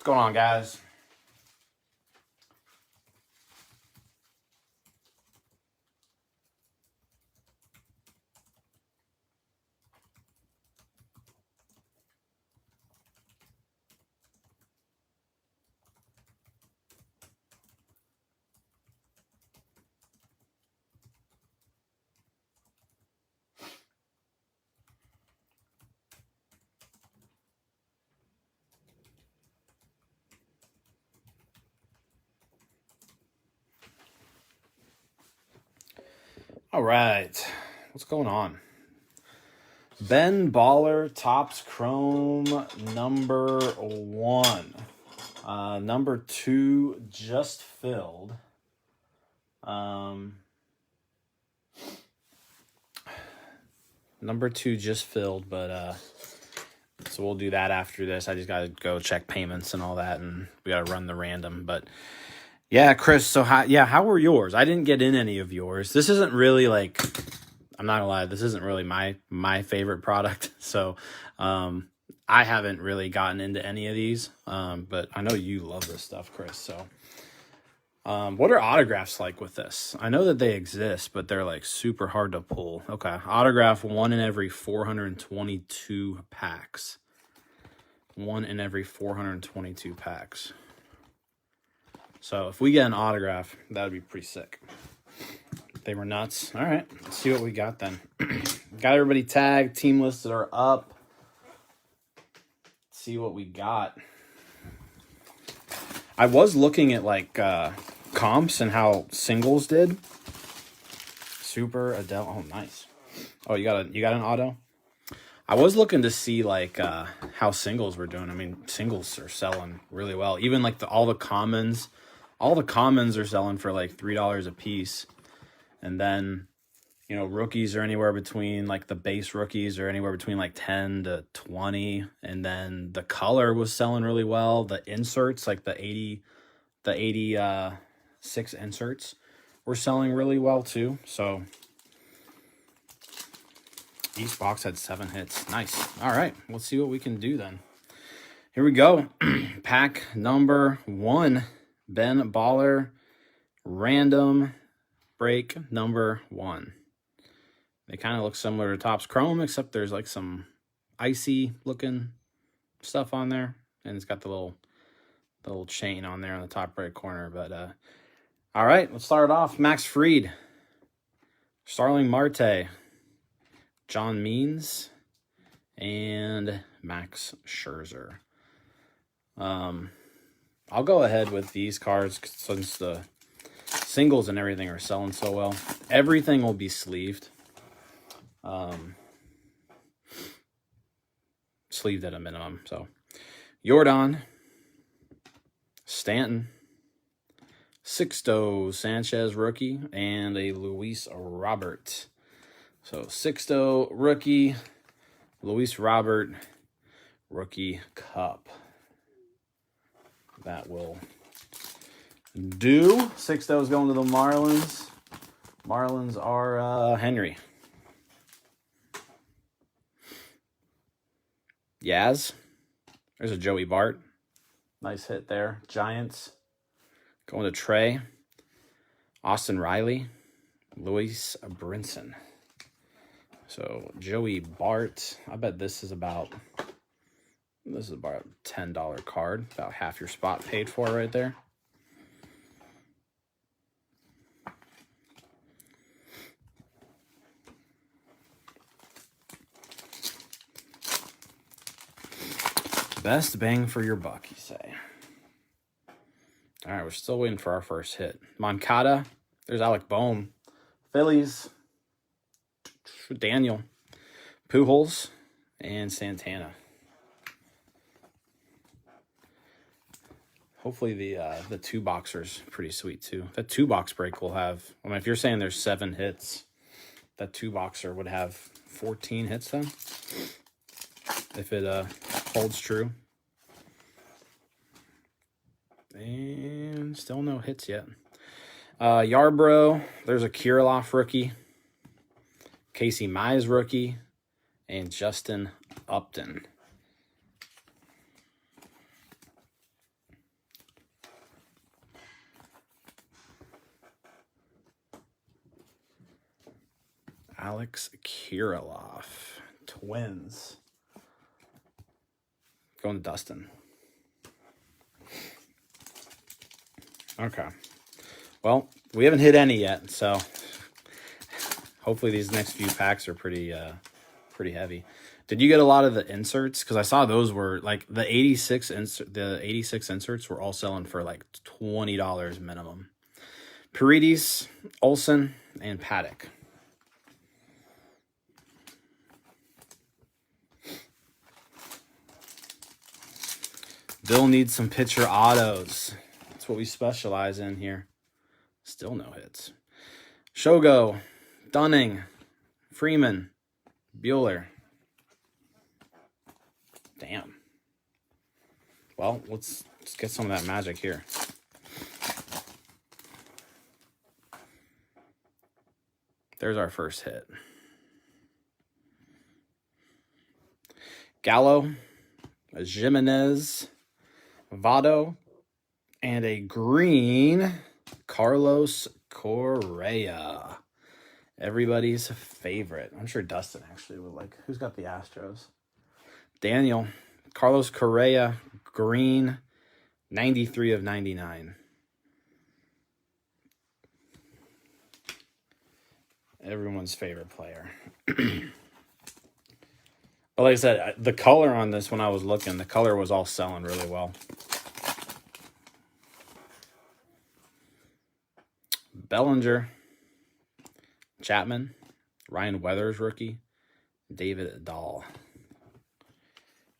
going on, guys? All right. What's going on? Ben Baller Topps Chrome number 1. Number 2 just filled. Number 2 just filled, but so we'll do that after this. I just got to go check payments and all that, and we got to run the random, but yeah, Chris, so how were yours? I didn't get in any of yours. This isn't really like, I'm not gonna lie, this isn't really my favorite product. So I haven't really gotten into any of these. But I know you love this stuff, Chris. So what are autographs like with this? I know that they exist, but they're like super hard to pull. Okay, autograph 1 in every 422 packs. 1 in every 422 packs. So if we get an autograph, that would be pretty sick. They were nuts. All right, let's see what we got then. Got everybody tagged. Team listed are up. Let's see what we got. I was looking at like comps and how singles did. Super Adele. Oh, nice. Oh, you got an auto? I was looking to see like how singles were doing. I mean, singles are selling really well. Even like all the commons are selling for like $3 a piece. And then, you know, rookies are anywhere between like the base rookies are anywhere between like 10 to 20. And then the color was selling really well. The inserts, like the 86 inserts were selling really well too. So each box had 7 hits. Nice. All right, let's see what we can do then. Here we go. Pack number 1. Ben Baller, random break number 1. They kind of look similar to Topps Chrome, except there's like some icy looking stuff on there, and it's got the little chain on there on the top right corner. But all right, let's start it off. Max Fried, Starling Marte, John Means, and Max Scherzer. I'll go ahead with these cards since the singles and everything are selling so well. Everything will be sleeved. Sleeved at a minimum. So, Yordan, Stanton, Sixto Sanchez rookie, and a Luis Robert. So, Sixto rookie, Luis Robert rookie cup. That will do. Sixto's going to the Marlins. Marlins are Henry. Yaz. There's a Joey Bart. Nice hit there. Giants. Going to Trey. Austin Riley. Luis Brinson. So Joey Bart. I bet this is about a $10 card. About half your spot paid for right there. Best bang for your buck, you say. All right, we're still waiting for our first hit. Moncada. There's Alec Bohm. Phillies. Daniel. Pujols. And Santana. Hopefully the 2-boxer's pretty sweet too. That 2-box break will have, I mean, if you're saying there's 7 hits, that 2-boxer would have 14 hits then. If it holds true. And still no hits yet. Yarbrough, there's a Kirilloff rookie. Casey Mize rookie. And Justin Upton. Alex Kirilloff. Twins. Going to Dustin. Okay. Well, we haven't hit any yet, so hopefully these next few packs are pretty heavy. Did you get a lot of the inserts? Because I saw those were like the 86 inserts were all selling for like $20 minimum. Paredes, Olsen, and Paddock. Bill needs some pitcher autos. That's what we specialize in here. Still no hits. Shogo, Dunning, Freeman, Bueller. Damn. Well, let's get some of that magic here. There's our first hit. Gallo, Jimenez, Votto, and a green Carlos Correa. Everybody's favorite. I'm sure Dustin actually would like. Who's got the Astros? Daniel. Carlos Correa, green, 93 of 99. Everyone's favorite player. But like I said, the color on this, when I was looking, the color was all selling really well. Bellinger, Chapman, Ryan Weathers rookie, David Dahl.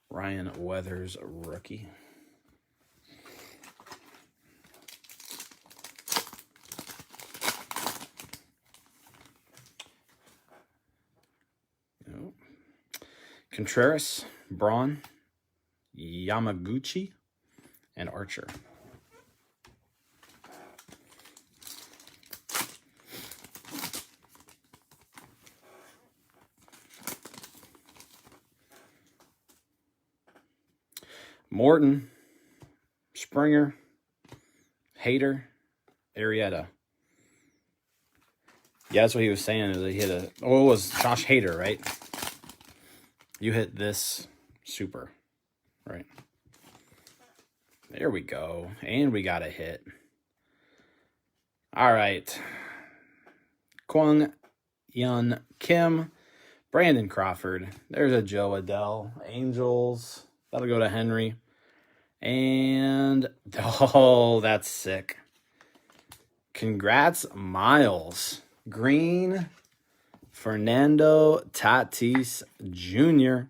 Ryan Weathers rookie. No. Contreras, Braun, Yamaguchi, and Archer. Morton, Springer, Hader, Arrieta. Yeah, that's what he was saying. Is that he hit a. Oh, it was Josh Hader, right? You hit this super, right? There we go, and we got a hit. All right, Kwang Yun Kim, Brandon Crawford. There's a Joe Adele. Angels. That'll go to Henry. And, oh, that's sick. Congrats, Miles. Green, Fernando Tatis Jr.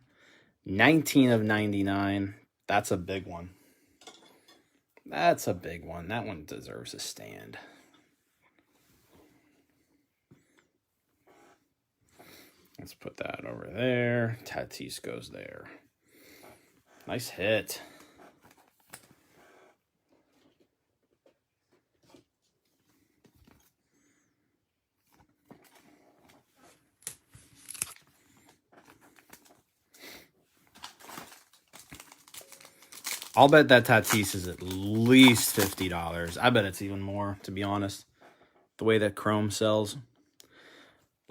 19 of 99. That's a big one. That's a big one. That one deserves a stand. Let's put that over there. Tatis goes there. Nice hit. I'll bet that Tatis is at least $50. I bet it's even more, to be honest. The way that Chrome sells.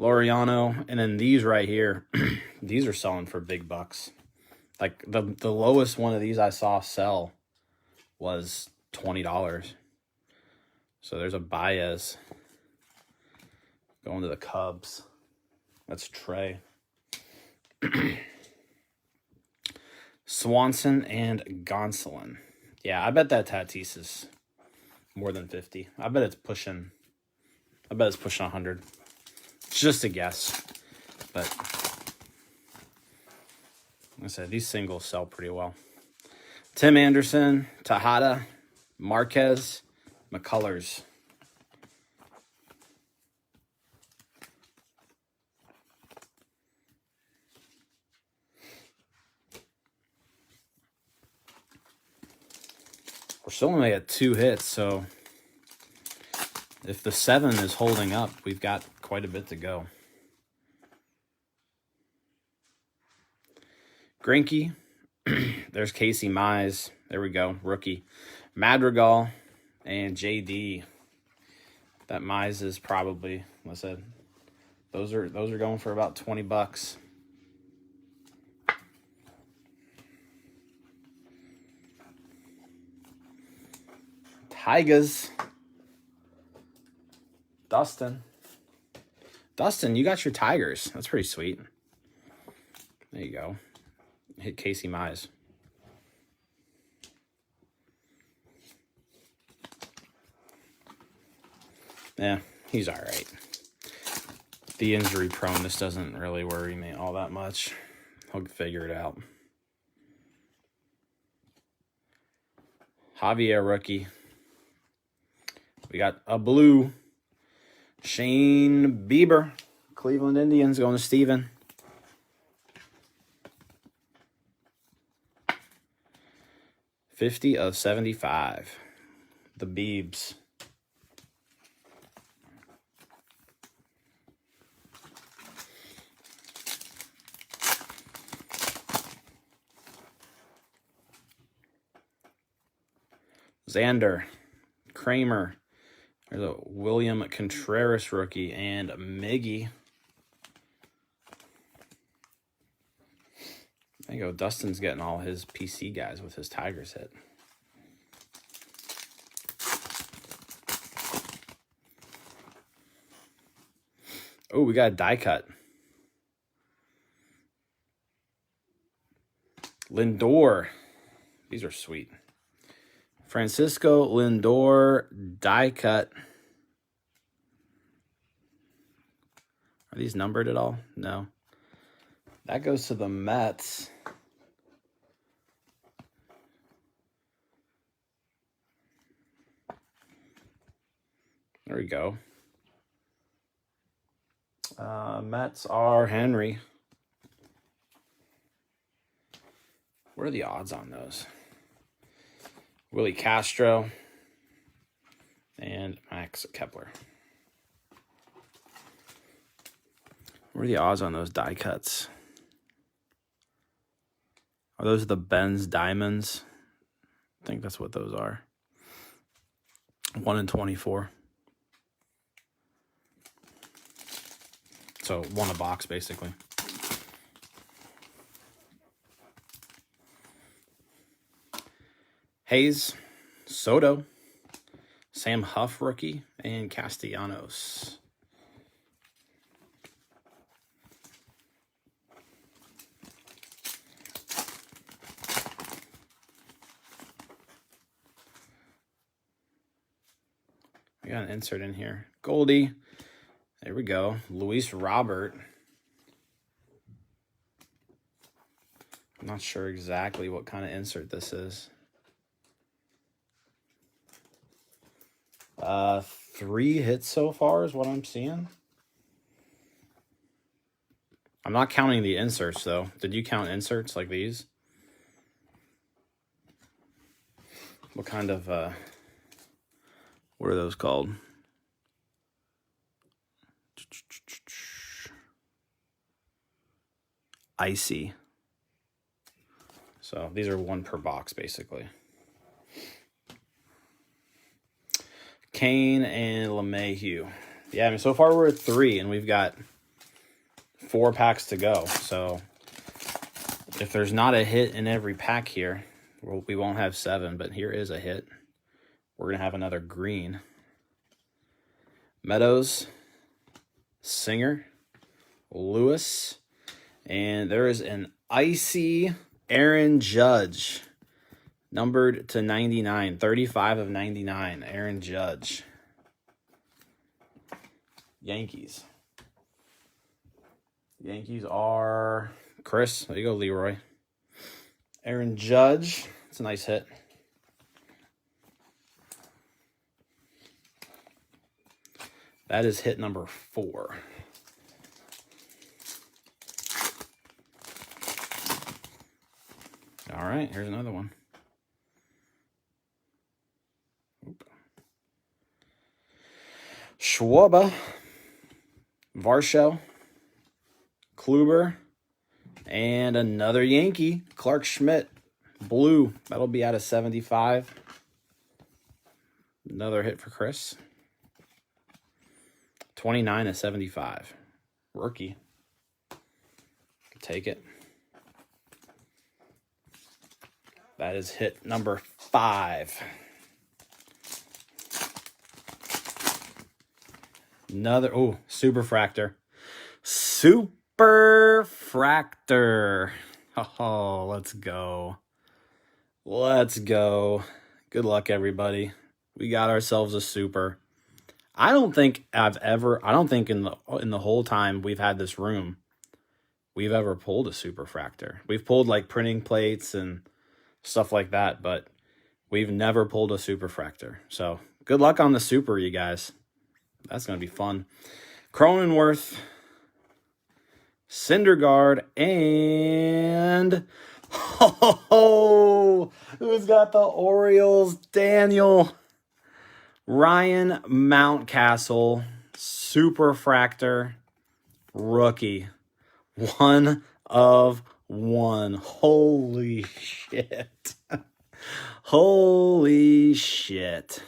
Laureano. And then these right here. These are selling for big bucks. Like, the lowest one of these I saw sell was $20. So there's a Baez going to the Cubs. That's Trey. Swanson and Gonsolin. Yeah, I bet that Tatis is more than 50. I bet it's pushing 100. It's just a guess. But like I said, these singles sell pretty well. Tim Anderson, Tejada, Marquez, McCullers. We're still only at 2 hits, so if the 7 is holding up, we've got quite a bit to go. Greinke. There's Casey Mize. There we go. Rookie. Madrigal and JD. That Mize is probably, like I said, Those are going for about $20. Tigers. Dustin, you got your Tigers. That's pretty sweet. There you go. Hit Casey Mize. Yeah, he's all right. The injury proneness doesn't really worry me all that much. He'll figure it out. Javier rookie. We got a blue. Shane Bieber. Cleveland Indians going to Steven. $50/75. The Biebs. Xander, Kramer, there's a William Contreras rookie, and Miggy. There you go. Dustin's getting all his PC guys with his Tigers hit. Oh, we got a die cut. Lindor. These are sweet. Francisco Lindor die cut. Are these numbered at all? No. That goes to the Mets. There we go. Mets are Henry. What are the odds on those? Willie Castro and Max Kepler. What are the odds on those die cuts? Are those the Benz Diamonds? I think that's what those are. 1 in 24. So 1 a box, basically. Hayes, Soto, Sam Huff rookie, and Castellanos. I got an insert in here. Goldie. There we go. Luis Robert. I'm not sure exactly what kind of insert this is. 3 hits so far is what I'm seeing. I'm not counting the inserts, though. Did you count inserts like these? What kind of, what are those called? Icy. So these are 1 per box, basically. Kane and LeMahieu. Yeah, I mean, so far we're at 3, and we've got 4 packs to go. So if there's not a hit in every pack here, we won't have 7, but here is a hit. We're going to have another green. Meadows, Singer, Lewis, and there is an icy Aaron Judge. Numbered to 99. 35/99. Aaron Judge. Yankees. Yankees are Chris. There you go, Leroy. Aaron Judge. It's a nice hit. That is hit number 4. All right, here's another one. Schwarber, Varsho, Kluber, and another Yankee, Clark Schmidt, blue. That'll be out of 75. Another hit for Chris. 29/75. rookie. Take it. That is hit number 5. Another, oh, SUPERFRACTOR. SUPERFRACTOR. Oh, let's go. Let's go. Good luck, everybody. We got ourselves a super. I don't think in the whole time we've had this room, we've ever pulled a SUPERFRACTOR. We've pulled like printing plates and stuff like that, but we've never pulled a SUPERFRACTOR. So good luck on the super, you guys. That's going to be fun. Cronenworth, Syndergaard, and who's got the Orioles? Daniel. Ryan Mountcastle, SUPERFRACTOR, rookie. 1 of 1. Holy shit. Holy shit.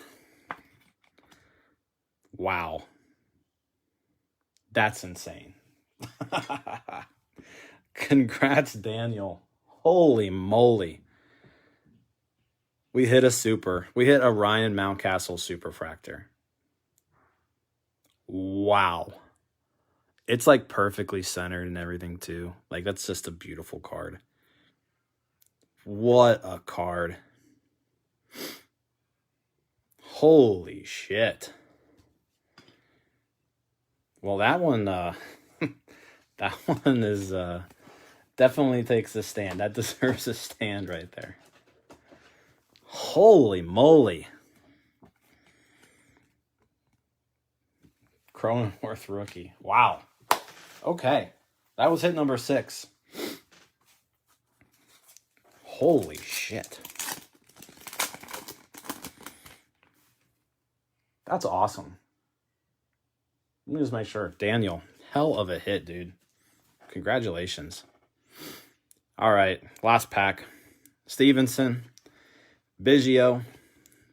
Wow. That's insane. Congrats, Daniel. Holy moly. We hit a super. We hit a Ryan Mountcastle SUPERFRACTOR. Wow. It's like perfectly centered and everything too. Like that's just a beautiful card. What a card. Holy shit. Well, that one that one is definitely takes a stand. That deserves a stand right there. Holy moly. Cronenworth rookie. Wow. Okay. That was hit number 6. Holy shit. That's awesome. Let me just make sure. Daniel, hell of a hit, dude. Congratulations. All right. Last pack. Stevenson, Biggio,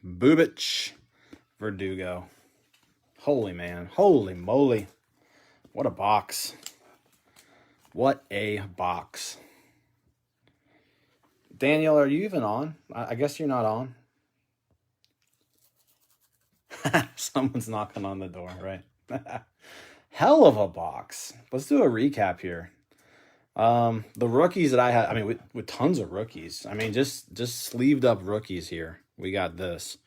Bubic, Verdugo. Holy man. Holy moly. What a box. What a box. Daniel, are you even on? I guess you're not on. Someone's knocking on the door, right? Hell of a box. Let's do a recap here. The rookies that I had, I mean, with tons of rookies. I mean, just sleeved up rookies here. We got this.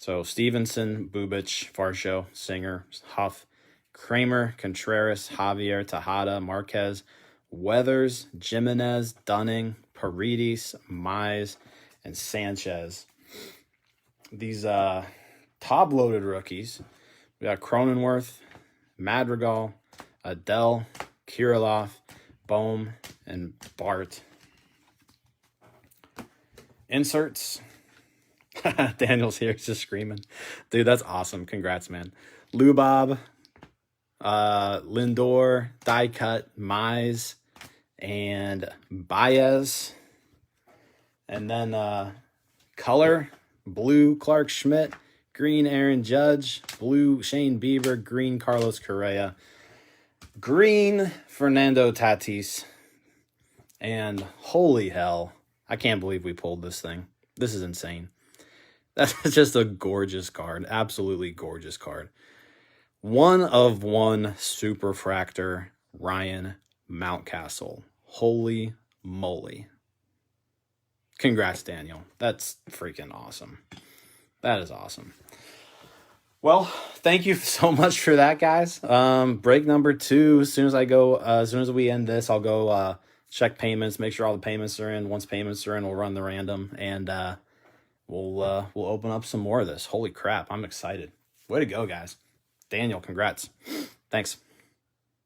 So Stevenson, Bubic, Farshow, Singer, Huff, Kramer, Contreras, Javier, Tejada, Marquez, Weathers, Jimenez, Dunning, Paredes, Mize, and Sanchez. These top-loaded rookies. We got Cronenworth, Madrigal, Adele, Kirilloff, Bohm, and Bart. Inserts. Daniel's here just screaming. Dude, that's awesome. Congrats, man. Lubob, Lindor, Die Cut, Mize, and Baez. And then color, blue Clark Schmidt, green Aaron Judge, blue Shane Bieber, green Carlos Correa, green Fernando Tatis, and holy hell, I can't believe we pulled this thing. This is insane. That's just a gorgeous card. Absolutely gorgeous card. 1 of 1 SUPERFRACTOR Ryan Mountcastle. Holy moly. Congrats, Daniel. That's freaking awesome. That is awesome. Well, thank you so much for that, guys. Break number 2. As soon as we end this, I'll go check payments, make sure all the payments are in. Once payments are in, we'll run the random, and we'll open up some more of this. Holy crap, I'm excited. Way to go, guys. Daniel, congrats. Thanks.